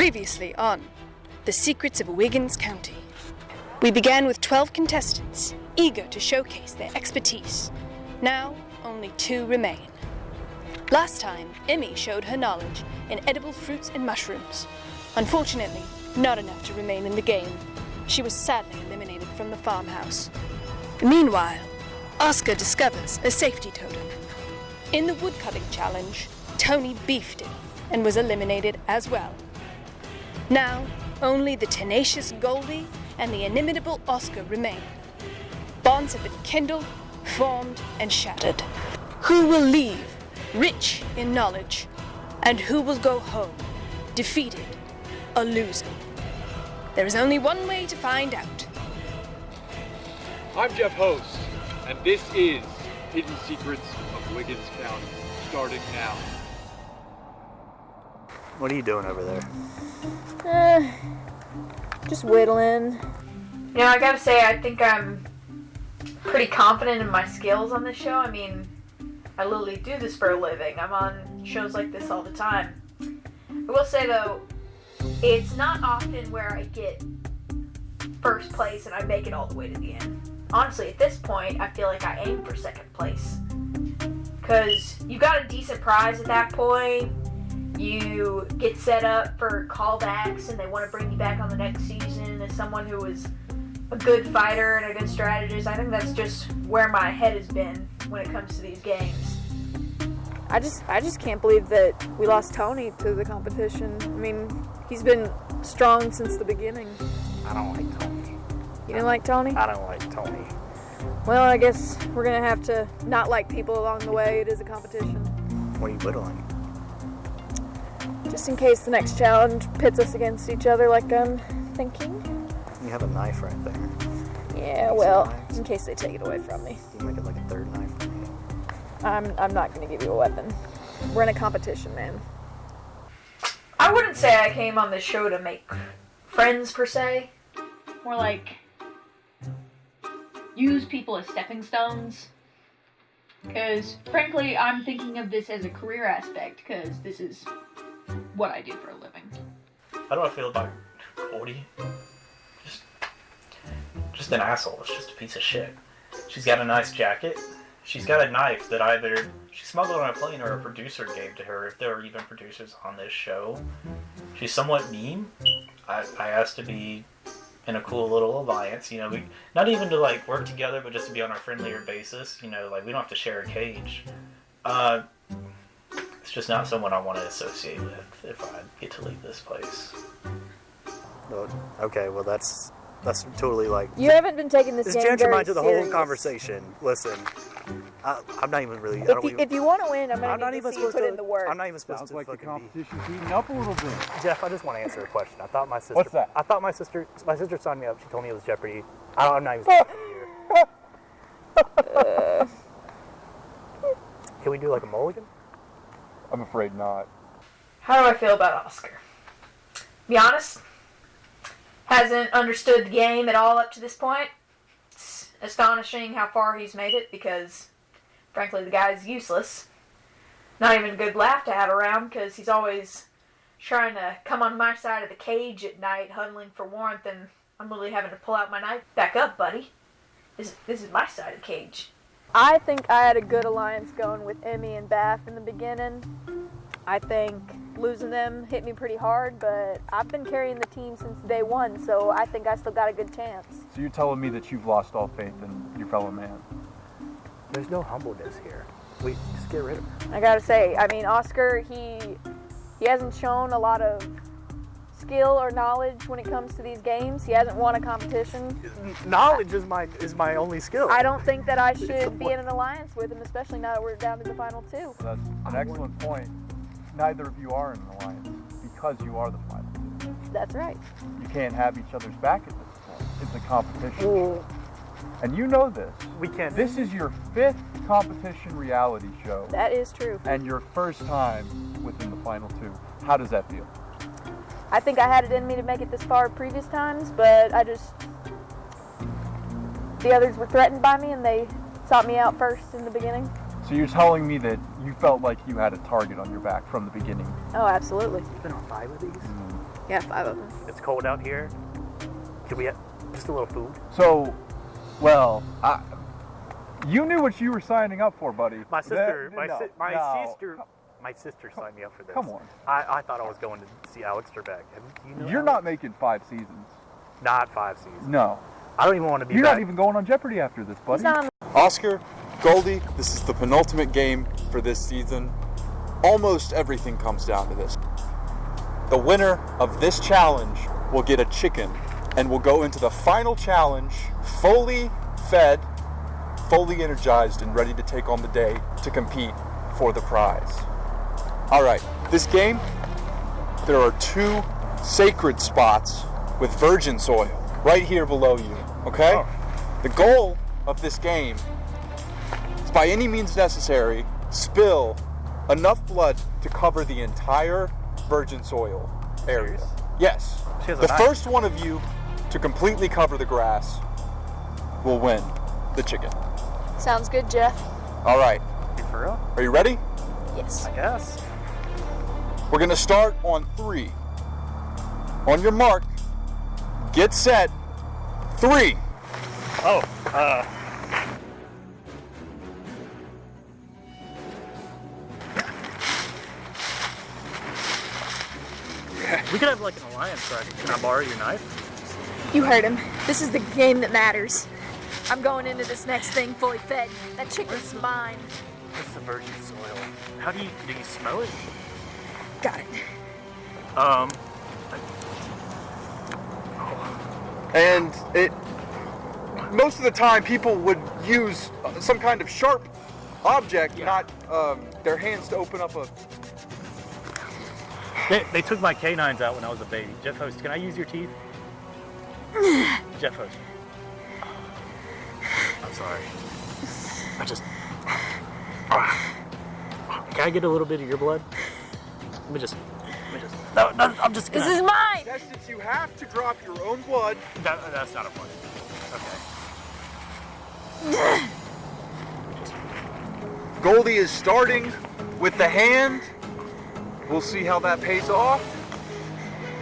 Previously on The Secrets of Wiggins County. We began with 12 contestants, eager to showcase their expertise. Now, only 2 remain. Last time, Emmy showed her knowledge in edible fruits and mushrooms. Unfortunately, not enough to remain in the game. She was sadly eliminated from the farmhouse. Meanwhile, Oscar discovers a safety totem. In the woodcutting challenge, Tony beefed it and was eliminated as well. Now, only the tenacious Goldie and the inimitable Oscar remain. Bonds have been kindled, formed, and shattered. Who will leave, rich in knowledge, and who will go home, defeated, a loser? There is only one way to find out. I'm Jeff Host, and this is Hidden Secrets of Wiggins County, starting now. What are you doing over there? Just whittling. You know, I gotta say, I think I'm pretty confident in my skills on this show. I mean, I literally do this for a living. I'm on shows like this all the time. I will say, though, it's not often where I get first place and I make it all the way to the end. Honestly, at this point, I feel like I aim for second place. Because you got a decent prize at that point. You get set up for callbacks and they want to bring you back on the next season as someone who is a good fighter and a good strategist. I think that's just where my head has been when it comes to these games. I just can't believe that we lost Tony to the competition. I mean, he's been strong since the beginning. I don't like Tony. You didn't like Tony? I don't like Tony. Well, I guess we're going to have to not like people along the way. It is a competition. What are you whittling? Just in case the next challenge pits us against each other like I'm thinking. You have a knife right there. Yeah, well, in case they take it away from me. You can make it like a third knife for me. I'm not going to give you a weapon. We're in a competition, man. I wouldn't say I came on this show to make friends, per se. More like use people as stepping stones. Because, frankly, I'm thinking of this as a career aspect, because this is what I do for a living. How do I feel about Cody? Just an asshole. It's just a piece of shit. She's got a nice jacket. She's got a knife that either she smuggled on a plane or a producer gave to her, if there were even producers on this show. She's somewhat mean. I asked to be in a cool little alliance, you know, we not even to like work together, but just to be on a friendlier basis, you know, like we don't have to share a cage. It's just not someone I want to associate with if I get to leave this place. Okay, well that's totally like... You haven't been taking this game change your very mind to the serious. whole conversation. Listen, I'm not even really... If you want to win, I'm going to need to see you put in the work. I'm not even supposed Sounds to like the fucking competition's heating up a little bit. Jeff, I just want to answer a question. I thought my sister... What's that? I thought my sister signed me up. She told me it was Jeopardy. I'm not even supposed to be here. Can we do like a mulligan? I'm afraid not. How do I feel about Oscar? Be honest, hasn't understood the game at all up to this point. It's astonishing how far he's made it because, frankly, the guy's useless. Not even a good laugh to have around because he's always trying to come on my side of the cage at night, huddling for warmth, and I'm literally having to pull out my knife. Back up, buddy. This is my side of the cage. I think I had a good alliance going with Emmy and Bath in the beginning. I think losing them hit me pretty hard, but I've been carrying the team since day one, so I think I still got a good chance. So you're telling me that you've lost all faith in your fellow man? There's no humbleness here. We just get rid of her. I gotta say, I mean, Oscar, he hasn't shown a lot of skill or knowledge when it comes to these games. He hasn't won a competition. Knowledge is my only skill. I don't think that I should be in an alliance with him, especially now that we're down to the final 2. That's an excellent point. Neither of you are in an alliance because you are the final 2. That's right. You can't have each other's back at this point. It's a competition. Well, And you know this. we can't. This is your 5th competition reality show. That is true. And your first time within the final 2. How does that feel? I think I had it in me to make it this far previous times, but the others were threatened by me and they sought me out first in the beginning. So you're telling me that you felt like you had a target on your back from the beginning? Oh, absolutely. You've been on 5 of these? Yeah, 5 of them. It's cold out here. Could we have just a little food? So, well, you knew what you were signing up for, buddy. My sister, No. my sister signed me up for this. Come on. I thought I was going to see Alex Trebek. You know You're Alex? not making 5 seasons. Not 5 seasons. No. I don't even want to be You're back. not even going on Jeopardy after this, buddy. He's not on Oscar, Goldie, this is the penultimate game for this season. Almost everything comes down to this. The winner of this challenge will get a chicken and will go into the final challenge fully fed, fully energized, and ready to take on the day to compete for the prize. All right, this game, there are 2 sacred spots with virgin soil right here below you, okay? Oh. The goal of this game is by any means necessary, spill enough blood to cover the entire virgin soil area. Serious? Yes. She has a The knife. first one of you to completely cover the grass will win the chicken. Sounds good, Jeff. All right, You for real? are you ready? Yes. I guess. We're gonna start on 3. On your mark, get set, 3. Oh, we could have like an alliance, right? Can I borrow your knife? You heard him. This is the game that matters. I'm going into this next thing fully fed. That chicken's mine. This is a virgin soil. How do you smell it? Got it. And it, most of the time, people would use some kind of sharp object, not their hands to open up a. They took my canines out when I was a baby. Jeff Host, can I use your teeth? Jeff Host. I'm sorry. Can I get a little bit of your blood? Let me just. No, I'm just gonna. This is mine! Contestants, you have to drop your own blood. That's not a fun. Okay. Goldie is starting with the hand. We'll see how that pays off.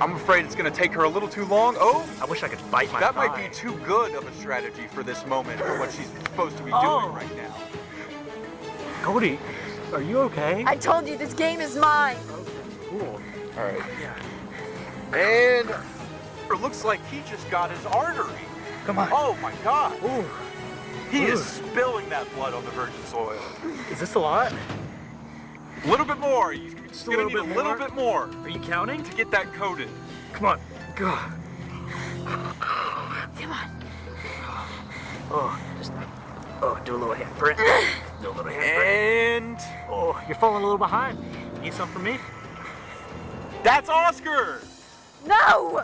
I'm afraid it's going to take her a little too long. Oh, I wish I could bite my that thigh. might be too good of a strategy for this moment, for what she's supposed to be doing right now. Cody, are you okay? I told you this game is mine. Cool. All right. Yeah. And it looks like he just got his artery. Come on. Oh my God. Ooh. He Ooh. is spilling that blood on the virgin soil. Is this a lot? A little bit more. You're Just going to need a little bit more Are you counting? to get that coated. Come on. God. Come on. Oh, do a little handprint. Do a little handprint. And Oh, you're falling a little behind. Need some from me? that's Oscar. No!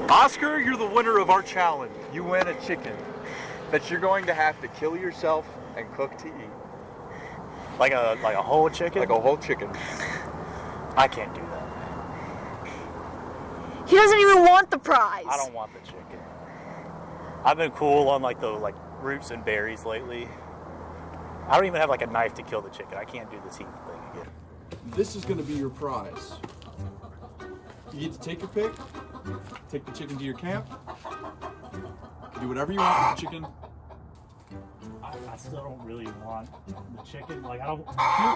Oscar, you're the winner of our challenge. You win a chicken that you're going to have to kill yourself and cook to eat. Like a whole chicken? Like a whole chicken. I can't do that. He doesn't even want the prize. I don't want the chicken. I've been cool on the roots and berries lately. I don't even have a knife to kill the chicken. I can't do this heat thing again. This is going to be your prize. You get to take your pick, take the chicken to your camp, you can do whatever you want with the chicken. I still don't really want the chicken.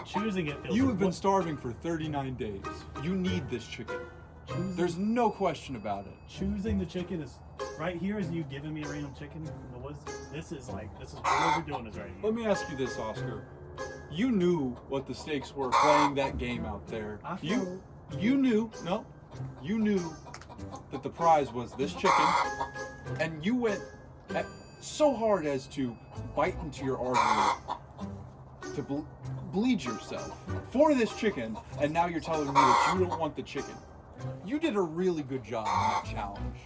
Choosing it feels You have been starving for 39 days. You need this chicken. There's no question about it. Choosing the chicken is right here. Is you giving me a random chicken? In the woods? This is what we're doing is right here. Let me ask you this, Oscar. You knew what the stakes were playing that game out there. You knew that the prize was this chicken, and you went so hard as to bite into your artery to bleed yourself for this chicken, and now you're telling me that you don't want the chicken. You did a really good job in that challenge.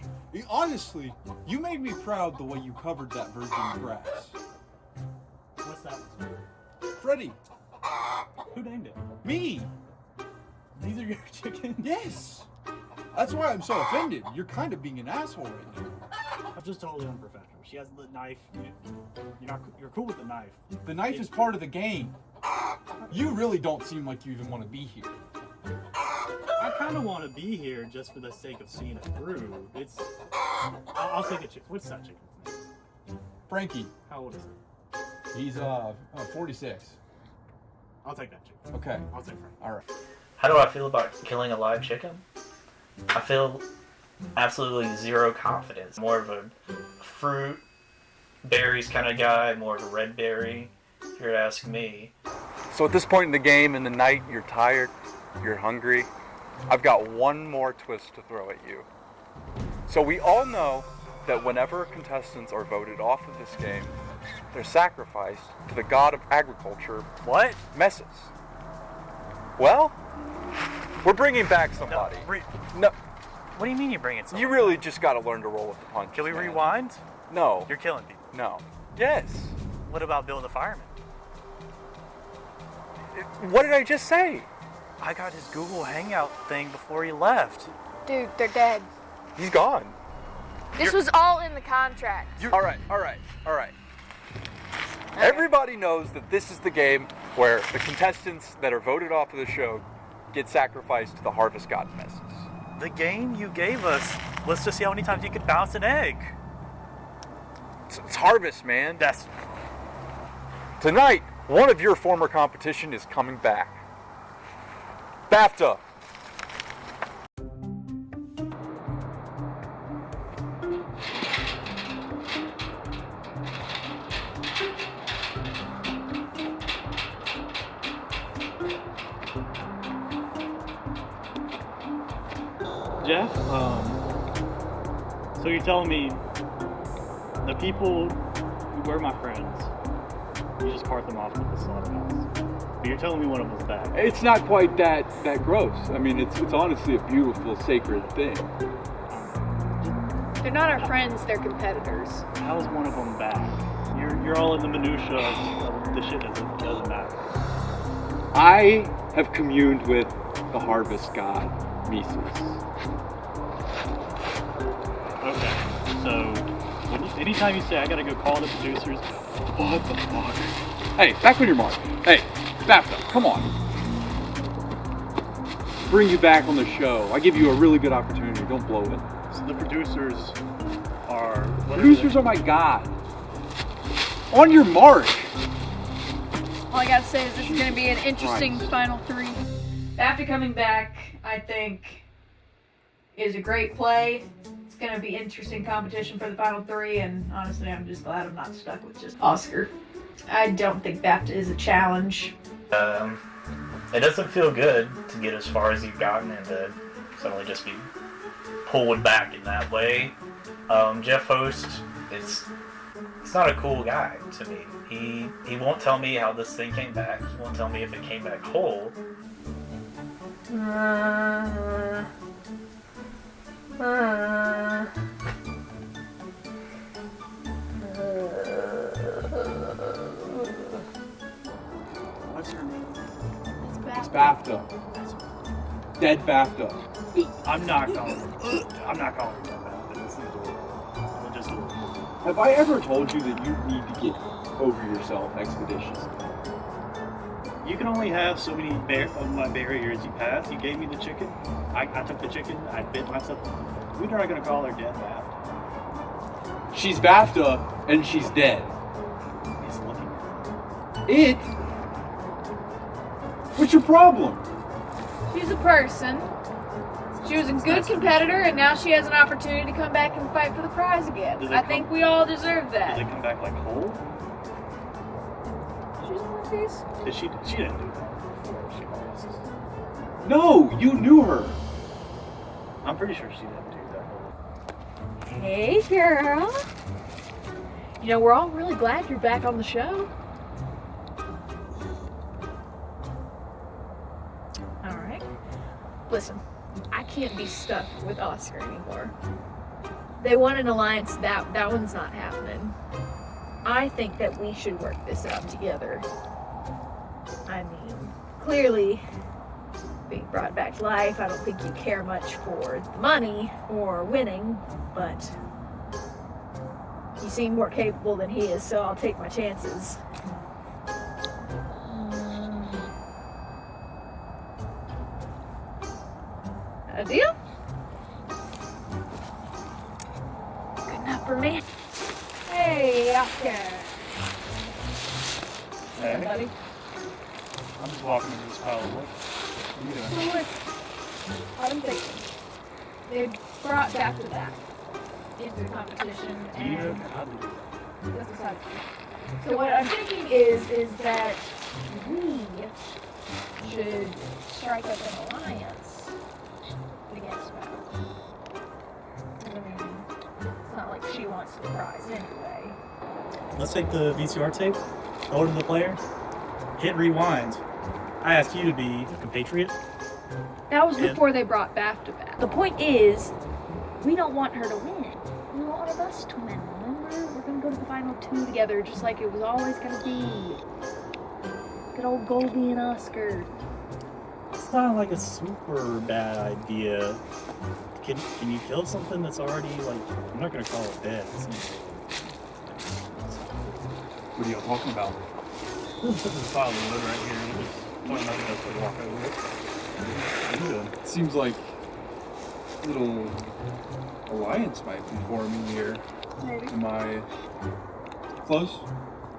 Honestly, you made me proud the way you covered that virgin grass. What's that one? Freddie, Who named it? me, These are your chickens? yes. That's why I'm so offended. You're kind of being an asshole right now. I'm just totally unprofessional. She has the knife. You're cool with the knife. The knife is part of the game. You really don't seem like you even want to be here. kind of want to be here just for the sake of seeing it through. I'll take a chicken. What's that chicken's name? Frankie. How old is he? He's 46. I'll take that chicken. Okay. I'll take Frankie. All right. How do I feel about killing a live chicken? I feel absolutely zero confidence. More of a fruit, berries kind of guy, more of a red berry, if you're to ask me. So at this point in the game, in the night, you're tired, you're hungry. I've got one more twist to throw at you. So we all know that whenever contestants are voted off of this game, they're sacrificed to the god of agriculture. What? Messes. Well, we're bringing back somebody. No. What do you mean you're bringing someone? You really just got to learn to roll with the punches. Can we man. rewind? No. You're killing people. No. Yes. What about Bill the fireman? What did I just say? I got his Google Hangout thing before he left. Dude, they're dead. He's gone. This was all in the contract. All right. Everybody knows that this is the game where the contestants that are voted off of the show get sacrificed to the harvest god messes. The game you gave us was to see how many times you could bounce an egg. It's harvest, man. That's... Tonight, one of your former competition is coming back. BAFTA. Jeff, so you're telling me the people who were my friends, you just cart them off to the slaughterhouse. But you're telling me one of them's back. It's not quite that gross. I mean, it's honestly a beautiful, sacred thing. They're not our friends, they're competitors. How's one of them back? You're all in the minutia of the shit that doesn't matter. I have communed with the harvest god, Mises. Okay, so anytime you say I gotta go call the producers, what the fuck? Hey, back on your mark. Hey, BAFTA, come on. Bring you back on the show. I give you a really good opportunity. Don't blow it. So the producers are... Producers are my god. On your mark. All I gotta say is this is gonna be an interesting final three. After coming back, I think is a great play. It's gonna be interesting competition for the final three, and honestly, I'm just glad I'm not stuck with just Oscar. I don't think BAFTA is a challenge. It doesn't feel good to get as far as you've gotten and to suddenly just be pulled back in that way. Jeff Host, it's not a cool guy to me. He won't tell me how this thing came back. He won't tell me if it came back whole. What's your name? It's BAFTA. Dead BAFTA. I'm not calling it that. It's adorable. We'll just do it. Have I ever told you that you need to get over yourself expeditiously? You can only have so many of my barriers you pass. You gave me the chicken. I took the chicken. I bit myself. We're not going to call her dead BAFTA. She's BAFTA and she's dead. He's looking at her. It? What's your problem? She's a person. She was a good competitor, and now she has an opportunity to come back and fight for the prize again. I think we all deserve Did that. they come back like whole? She's on my face. She didn't do that before she lost. No, you knew her. I'm pretty sure she didn't do that. Hey, girl. You know, we're all really glad you're back on the show. All right. Listen, I can't be stuck with Oscar anymore. They want an alliance. That one's not happening. I think that we should work this out together. I mean, clearly, being brought back to life, I don't think you care much for the money or winning, but you seem more capable than he is, so I'll take my chances. A deal? Good enough for me. Hey, Oscar. Hey. Buddy. I'm just walking into this pile of wood. What are you doing? So listen, what I'm thinking, they brought back to back into the competition, and that's beside you. So what I'm thinking is that we should strike up an alliance against Beth. I mean, it's not like she wants the prize anyway. Let's take the VCR tape, go to the player, hit rewind. I asked you to be a compatriot. That was before they brought BAFTA back. The point is, we don't want her to win. We want one of us to win. Remember? We're gonna go to the final two together, just like it was always gonna be. Good old Goldie and Oscar. It's not like a super bad idea. Can you kill something that's already like? I'm not gonna call it dead. What are y'all talking about? This is a pile of wood right here. I'm just pointing out that to walk over it. What are you doing? It seems like a little alliance might be forming here. Maybe. Am I close?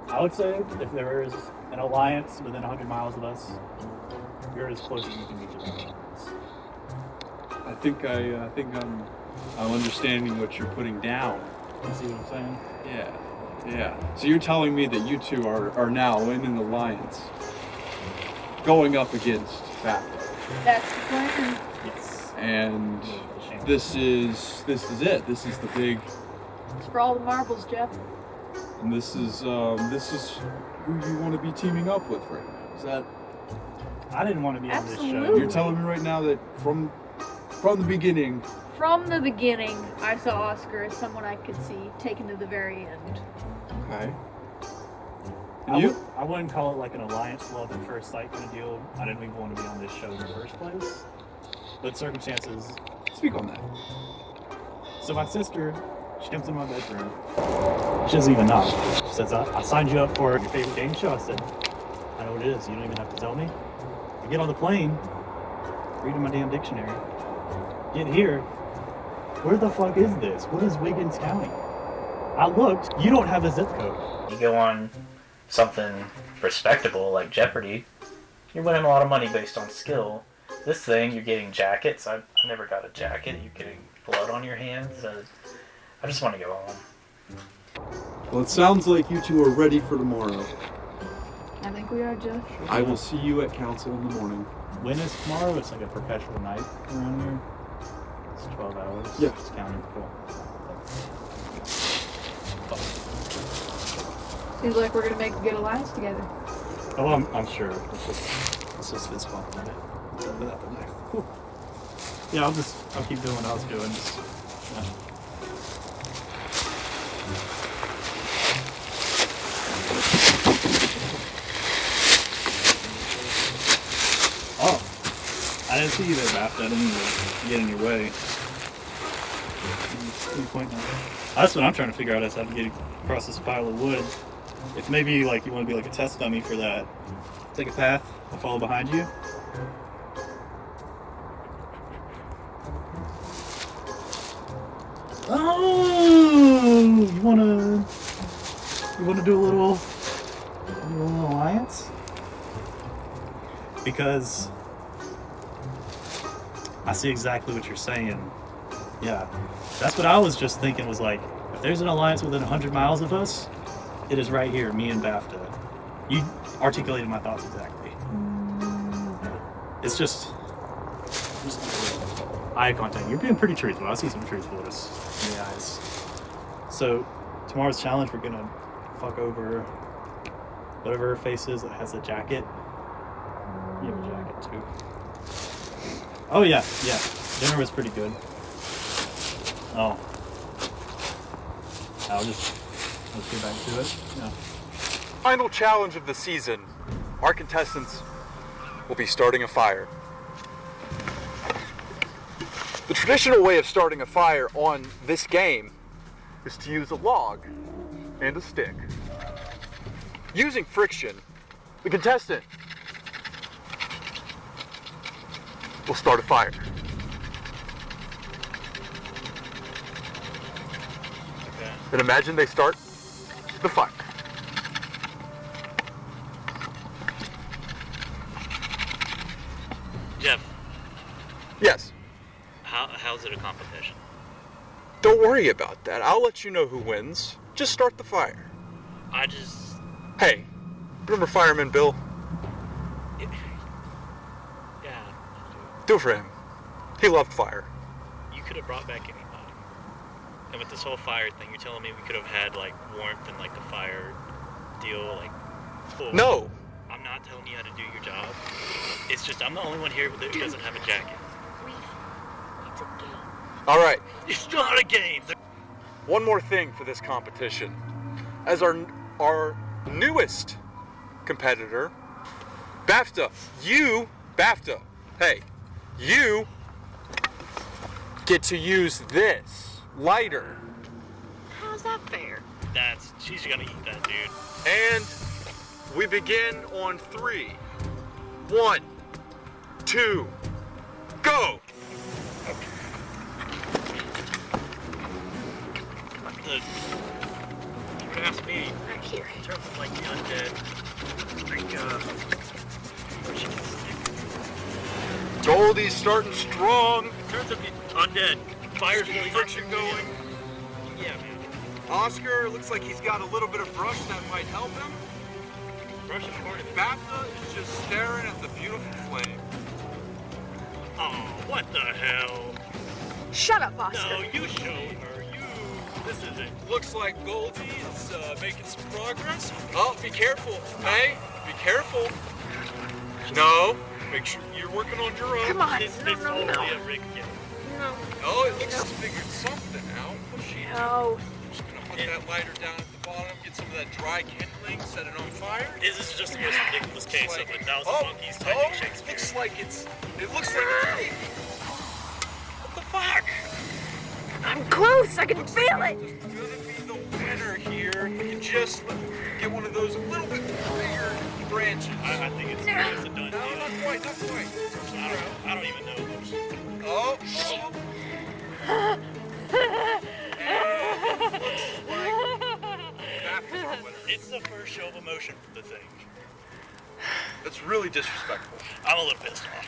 I would say if there is an alliance within 100 miles of us, you're as close as you can be to that alliance. I think I'm understanding what you're putting down. You see what I'm saying? Yeah. So you're telling me that you two are now in an alliance, going up against BAFTA. That's the plan. Yes. And this is it. This is the big. It's for all the marbles, Jeff. And this is who you want to be teaming up with right now. Is that? I didn't want to be on this show. Absolutely. You're telling me right now that from the beginning. From the beginning, I saw Oscar as someone I could see taken to the very end. Okay. And you? I wouldn't call it like an alliance love at first sight kind of deal. I didn't even want to be on this show in the first place. But circumstances. Speak on that. So my sister, she comes in my bedroom. She doesn't even knock. She says, I signed you up for your favorite game show. I said, I know what it is. You don't even have to tell me. I get on the plane, reading my damn dictionary. Get here. Where the fuck is this? What is Wiggins County? I looked. You don't have a zip code. You go on something respectable like Jeopardy, you're winning a lot of money based on skill. This thing, you're getting jackets. I never got a jacket. You're getting blood on your hands. I just want to go home. Well, it sounds like you two are ready for tomorrow. I think we are, Jeff. I will see you at council in the morning. When is tomorrow? It's like a perpetual night around here. It's 12 hours. Yeah. It's counting. Cool. Seems like we're gonna make a good alliance together. Oh, I'm sure. It's just fist bump. Yeah, I'll keep doing what I was doing. Oh, I didn't see you there, Baptist. I didn't even get in your way. That's what I'm trying to figure out is how to get across this pile of wood. If maybe like you want to be like a test dummy for that, take a path. I'll follow behind you. Oh, you wanna do a little alliance? Because I see exactly what you're saying. Yeah, that's what I was just thinking was like, if there's an alliance within 100 miles of us, it is right here, me and BAFTA. You articulated my thoughts exactly. It's just eye contact. You're being pretty truthful. I see some truthfulness in the eyes. So, tomorrow's challenge, we're gonna fuck over whatever her face is that has a jacket. You have a jacket too. Oh yeah. Dinner was pretty good. Oh. Let's get back to it. Yeah. Final challenge of the season. Our contestants will be starting a fire. The traditional way of starting a fire on this game is to use a log and a stick. Using friction, the contestant will start a fire. Then imagine they start the fire. Jeff, Yes. how's it a competition? Don't worry about that. I'll let you know who wins. Just start the fire. I just... Hey, remember Fireman Bill? Yeah. Do it for him. He loved fire. You could have brought back anybody. And with this whole fire thing, you're telling me we could have had, like, warmth and, like, the fire deal, like... Cool. No. I'm not telling you how to do your job. It's just I'm the only one here that doesn't have a jacket. It's a game. All right. It's not a game. One more thing for this competition. As our newest competitor, BAFTA, hey, you get to use this lighter. How's that fair? She's gonna eat that, dude. And we begin on 3. 1, 2, go! You would ask me Right here. in terms of like the undead, like Goldie's starting strong. in terms of the undead, fire's really Friction going. Yeah, man. Oscar looks like he's got a little bit of brush that might help him. Brush is part of it. BAFTA is just staring at the beautiful flame. Oh, what the hell? Shut up, Oscar. No, you showed her. This is it. Looks like Goldie is making some progress. Oh, be careful. Hey, be careful. No, make sure you're working on your own. Come on. It's No. totally a rigged game. No. Oh, it looks like she's figured something out. What's she No. Just gonna put that lighter down at the bottom, get some of that dry kindling, set it on fire. This is just the most ridiculous case of a thousand monkeys oh, typing Shakespeare. It looks like it's What the fuck? I'm close. I can feel it. Just gonna be the winner here. You just get one of those little bit bigger branches. I think it's a done deal. No, not quite. I don't even know. Oh. And looks like BAFTA's our winner. It's the first show of emotion for the thing. That's really disrespectful. I'm a little pissed off.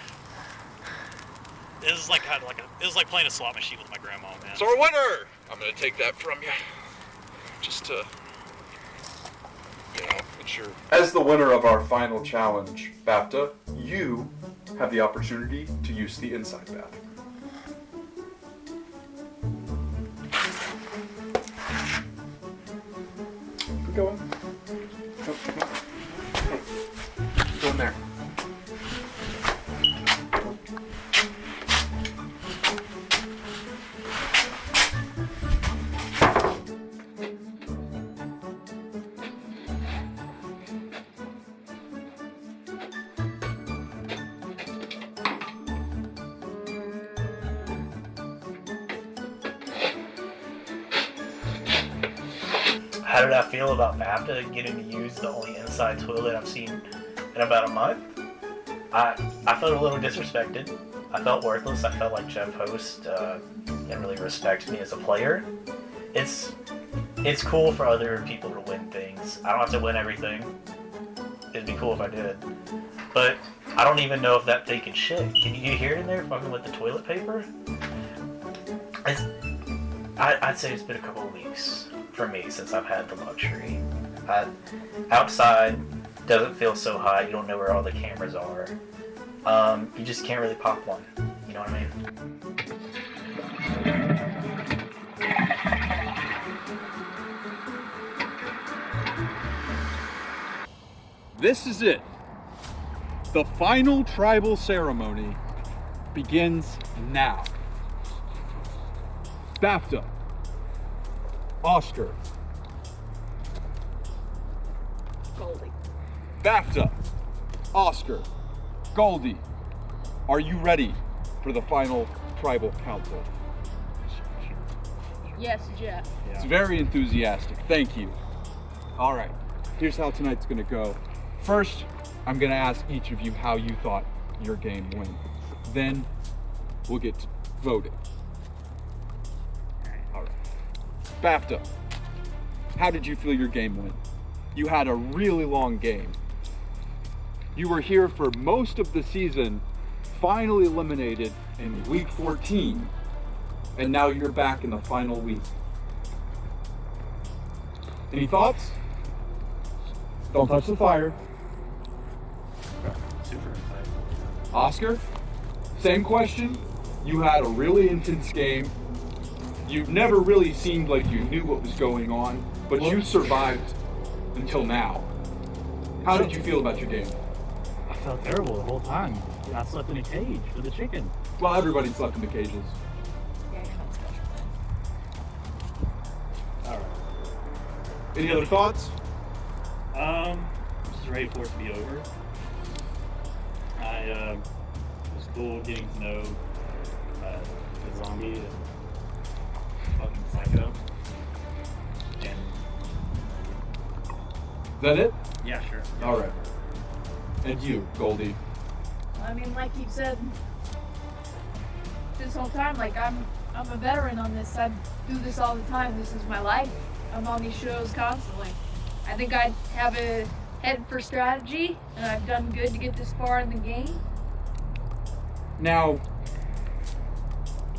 It was like kind of like it was like playing a slot machine with my grandma, man. It's our winner. I'm gonna take that from you, just to, ensure. As the winner of our final challenge, BAFTA, you have the opportunity to use the inside bathroom. Go in. Go in there. How did I feel about BAFTA getting to use the only inside toilet I've seen in about a month? I felt a little disrespected. I felt worthless. I felt like Jeff Host didn't really respect me as a player. It's cool for other people to win things. I don't have to win everything. It'd be cool if I did. But I don't even know if that thing can shit. Can you hear it in there fucking with the toilet paper? I'd say it's been a couple of weeks for me since I've had the luxury. Outside doesn't feel so hot. You don't know where all the cameras are. You just can't really pop one. You know what I mean? This is it. The final tribal ceremony begins now. BAFTA, Oscar, Goldie. BAFTA, Oscar, Goldie, are you ready for the final tribal council? Yes, Jeff. It's very enthusiastic. Thank you. All right, here's how tonight's gonna go. First, I'm gonna ask each of you how you thought your game went. Then, we'll get to voting. All right. BAFTA, how did you feel your game went? You had a really long game. You were here for most of the season, finally eliminated in week 14, and now you're back in the final week. Any thoughts? Don't touch the fire. Super excited. Oscar, same question. You had a really intense game. You've never really seemed like you knew what was going on, but you survived until now. How did you feel about your game? I felt terrible the whole time. I slept in a cage with a chicken. Well, everybody slept in the cages. Yeah, you're not special. All right. Any other thoughts? Just ready for it to be over. I was cool getting to know the zombie and fucking psycho. And Is that it? yeah, sure. All right. And you, Goldie. I mean, like you said, this whole time, like I'm a veteran on this. I do this all the time. This is my life. I'm on these shows constantly. I think I have a head for strategy, and I've done good to get this far in the game. Now,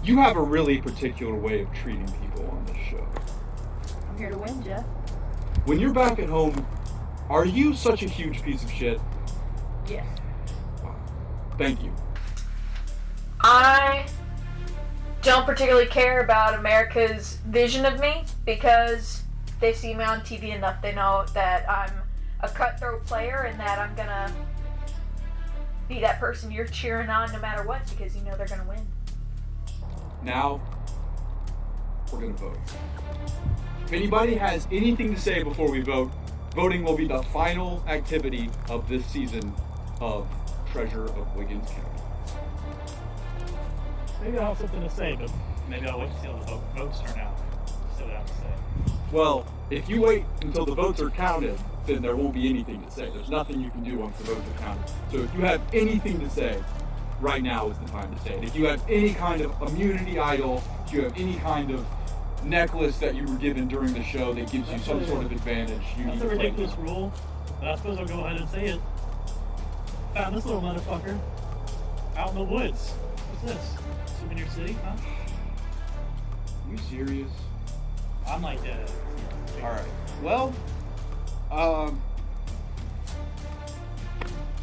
you have a really particular way of treating people on this show. I'm here to win, Jeff. When you're back at home, are you such a huge piece of shit? Yes. Thank you. I don't particularly care about America's vision of me because they see me on TV enough. They know that I'm a cutthroat player and that I'm gonna be that person you're cheering on no matter what because you know they're gonna win. Now, we're gonna vote. If anybody has anything to say before we vote, voting will be the final activity of this season of Treasure of Wiggins County. Maybe I'll have something to say, but maybe I'll wait to see how the votes turn out. See what I have to say. Well, if you wait until the votes are counted, then there won't be anything to say. There's nothing you can do once the votes are counted. So if you have anything to say, right now is the time to say it. If you have any kind of immunity idol, if you have any kind of necklace that you were given during the show that gives you some sort of advantage, you need That's to a play ridiculous that. rule, but I suppose I'll go ahead and say it. Found this little motherfucker out in the woods. What's this? Souvenir City, huh? Are you serious? I'm like, Alright. Well,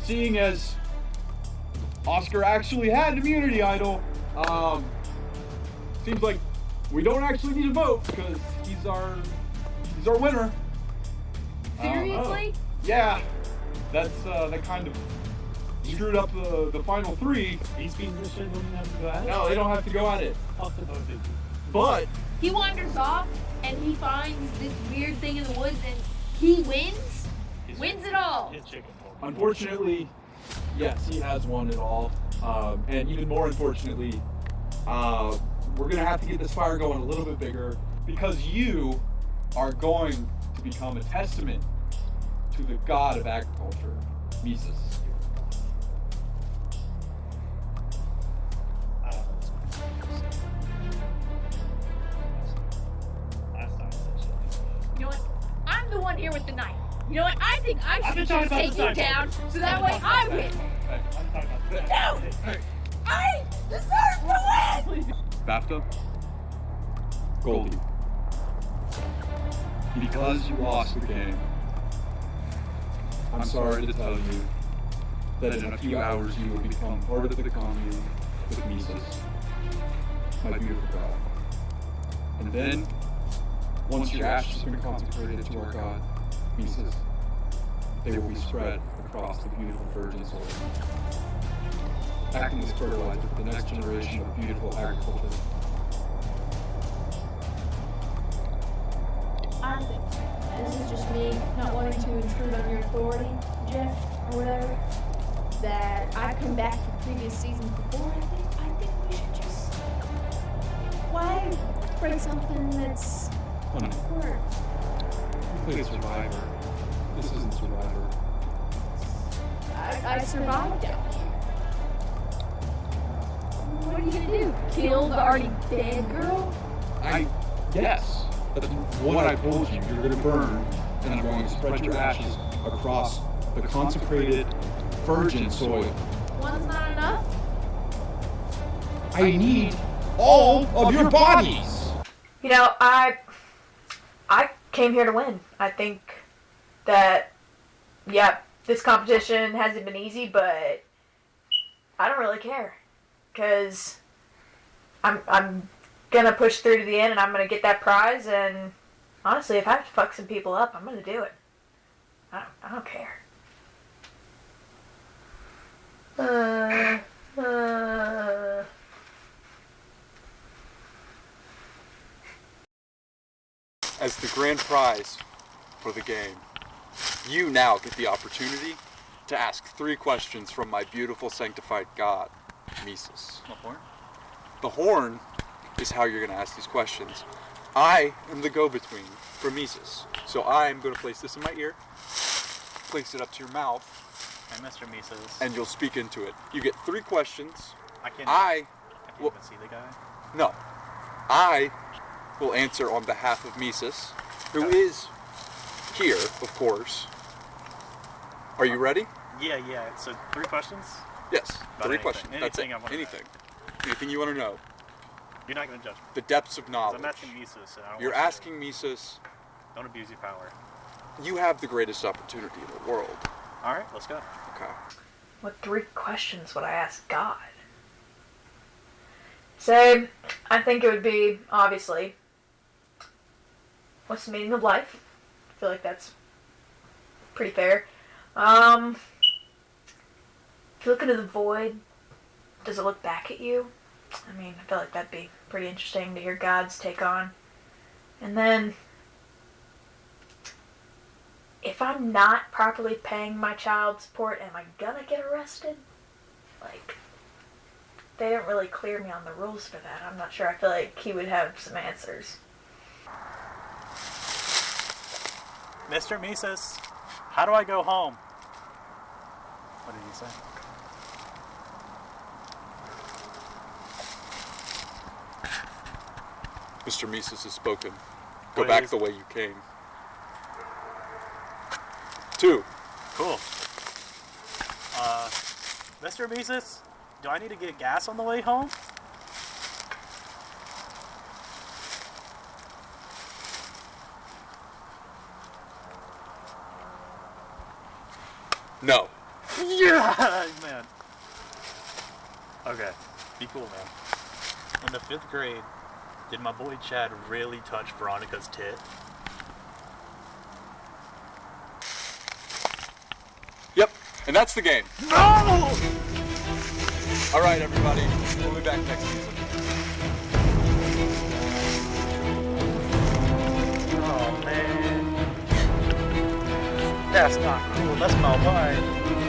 seeing as Oscar actually had an immunity idol, seems like we don't actually need to vote because he's our winner. Seriously? Yeah, that kind of screwed up the final three. these pieces of shit don't even have to go at it. No, they don't have to go at it. Fuck the vote, dude. But He wanders off and he finds this weird thing in the woods and he wins? Wins it all. His chicken. unfortunately, yes, he has won it all. And even more unfortunately, we're gonna have to get this fire going a little bit bigger because you are going to become a testament to the god of agriculture, Mises. I don't know. Last time I said shit. You know what? I'm the one here with the knife. You know what? I think I I've been should talking just about take this you knife. down so that way I win. Hey, I'm talking about this. No! Hey, I deserve to win! please. BAFTA, Goldie. Because you lost the game, I'm sorry to tell you that in a few hours you will become part of the commune with Mises, my beautiful god. And then, once your ashes have been consecrated to our god, Mises, they will be spread across the beautiful virgin soil, acting as fertilizer for the next generation of beautiful agriculture. I think this is just me not wanting to intrude on your authority, Jeff, or whatever. That I come back from previous seasons before. I think we should just why bring something that's Honey, work. you played Survivor. This isn't Survivor. I survived out here. What are you gonna do? Kill the already dead girl? Yes. what I told you, you're gonna burn, and I'm going to spread your ashes across the consecrated virgin soil. One's not enough? I need all of your bodies! You know, I came here to win. I think that, yeah, this competition hasn't been easy, but I don't really care. Because I'm gonna push through to the end and I'm gonna get that prize, and honestly, if I have to fuck some people up, I'm gonna do it. I don't care. As the grand prize for the game, you now get the opportunity to ask 3 questions from my beautiful sanctified God, Mises. The horn? The horn is how you're going to ask these questions. I am the go-between for Mises. So I am going to place this in my ear, place it up to your mouth, Hey, Mr. Mises. and you'll speak into it. You get 3 questions. I can't well- even see the guy. No. I will answer on behalf of Mises, who is here, of course. Are you ready? Yeah. So 3 questions? Yes. About 3 anything. questions. That's it. Anything I wanna know. Anything. Anything you want to know. You're not going to judge me. The depths of 'Cause knowledge. I'm asking Mises. And I don't You're want you asking Mises. to- Don't abuse your power. You have the greatest opportunity in the world. All right, let's go. Okay. What 3 questions would I ask God? So, I think it would be, obviously, what's the meaning of life? I feel like that's pretty fair. If you look into the void, does it look back at you? I mean, I feel like that'd be pretty interesting to hear God's take on. And then, if I'm not properly paying my child support, am I gonna get arrested? Like, they don't really clear me on the rules for that. I'm not sure. I feel like he would have some answers. Mr. Mises, how do I go home? What did he say? Mr. Mises has spoken. Go What back is- the way you came. 2. Cool. Mr. Mises, do I need to get gas on the way home? No. Yeah, man. Okay, be cool, man. In the 5th grade, did my boy Chad really touch Veronica's tit? Yep. And that's the game. No! All right, everybody. We'll be back next season. Oh, man. That's not cool. That's my wife.